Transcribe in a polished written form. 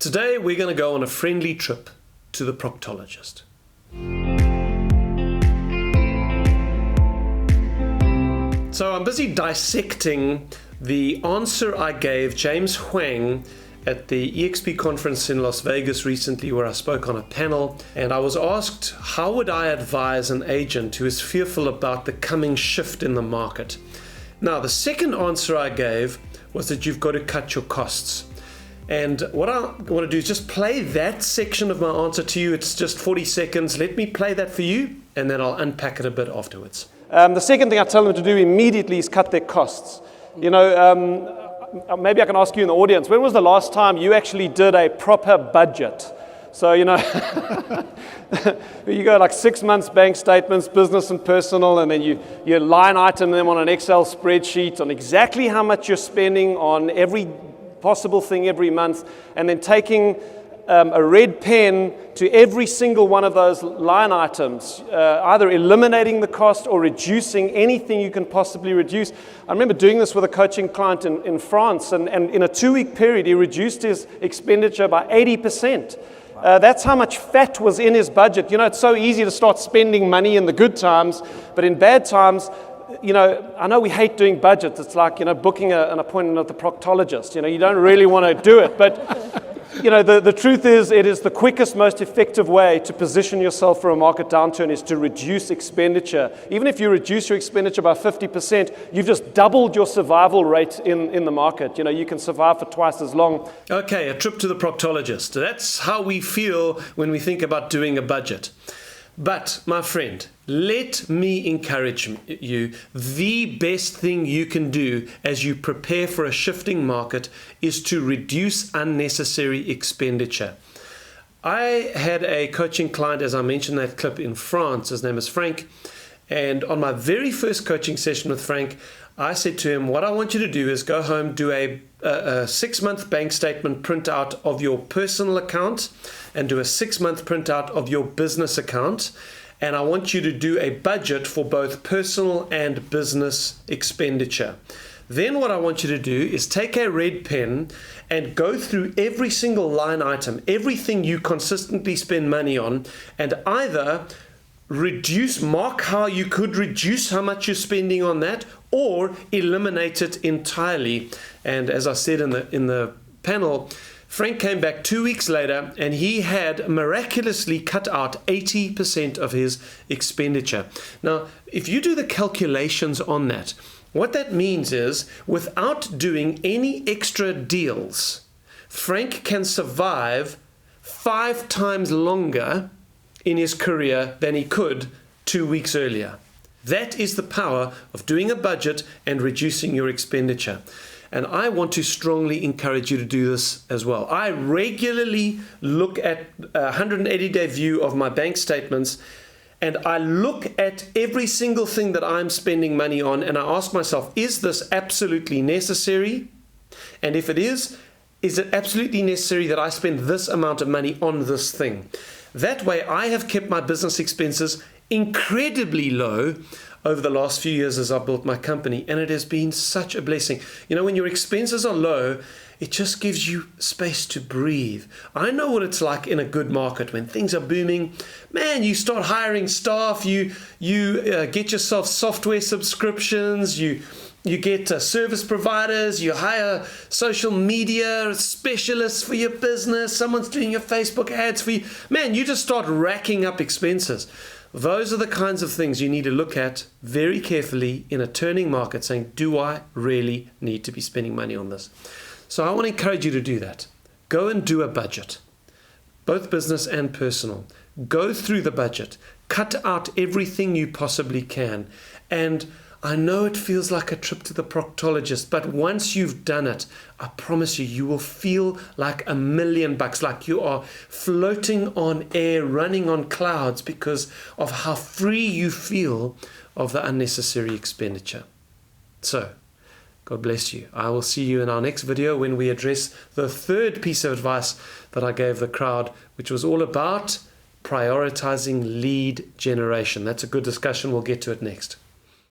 Today we're going to go on a friendly trip to the proctologist. So I'm busy dissecting the answer I gave James Huang at the EXP conference in Las Vegas recently, where I spoke on a panel, and I was asked, how would I advise an agent who is fearful about the coming shift in the market? Now, the second answer I gave was that you've got to cut your costs. And what I want to do is just play that section of my answer to you. It's just 40 seconds. Let me play that for you, and then I'll unpack it a bit afterwards. The second thing I tell them to do immediately is cut their costs. You know, maybe I can ask you in the audience, when was the last time you actually did a proper budget? So, you know, you go like 6 months bank statements, business and personal, and then you line item them on an Excel spreadsheet on exactly how much you're spending on every possible thing every month, and then taking a red pen to every single one of those line items, either eliminating the cost or reducing anything you can possibly reduce. I remember doing this with a coaching client in France, and in a 2-week period, he reduced his expenditure by 80%. That's how much fat was in his budget. You know, it's so easy to start spending money in the good times, but in bad times, you know, I know we hate doing budgets. It's like, you know, booking an appointment at the proctologist. You know, you don't really want to do it, but you know, the truth is, it is the quickest, most effective way to position yourself for a market downturn is to reduce expenditure. Even if you reduce your expenditure by 50%, you've just doubled your survival rate in the market. You know, you can survive for twice as long. Okay, a trip to the proctologist. That's how we feel when we think about doing a budget. But, my friend, let me encourage you. The best thing you can do as you prepare for a shifting market is to reduce unnecessary expenditure. I had a coaching client, as I mentioned that clip, in France. His name is Frank. And on my very first coaching session with Frank, I said to him, what I want you to do is go home, do a 6-month bank statement printout of your personal account and do a 6-month printout of your business account. And I want you to do a budget for both personal and business expenditure. Then what I want you to do is take a red pen and go through every single line item, everything you consistently spend money on, and either mark how you could reduce how much you're spending on that, or eliminate it entirely. And as I said in the panel, Frank came back 2 weeks later and he had miraculously cut out 80% of his expenditure. Now, if you do the calculations on that, what that means is, without doing any extra deals, Frank can survive 5 times longer in his career than he could 2 weeks earlier. That is the power of doing a budget and reducing your expenditure. And I want to strongly encourage you to do this as well. I regularly look at a 180-day view of my bank statements, and I look at every single thing that I'm spending money on, and I ask myself, is this absolutely necessary? And if it is it absolutely necessary that I spend this amount of money on this thing? That way, I have kept my business expenses incredibly low over the last few years as I've built my company, and it has been such a blessing. You know, when your expenses are low, it just gives you space to breathe. I know what it's like in a good market when things are booming. Man, you start hiring staff, you get yourself software subscriptions, you get service providers, you hire social media specialists for your business, someone's doing your Facebook ads for you. Man, you just start racking up expenses. Those are the kinds of things you need to look at very carefully in a turning market, saying, do I really need to be spending money on this? So I want to encourage you to do that. Go and do a budget, both business and personal. Go through the budget, cut out everything you possibly can, and I know it feels like a trip to the proctologist, but once you've done it, I promise you, you will feel like $1 million, like you are floating on air, running on clouds because of how free you feel of the unnecessary expenditure. So, God bless you. I will see you in our next video when we address the third piece of advice that I gave the crowd, which was all about prioritizing lead generation. That's a good discussion. We'll get to it next.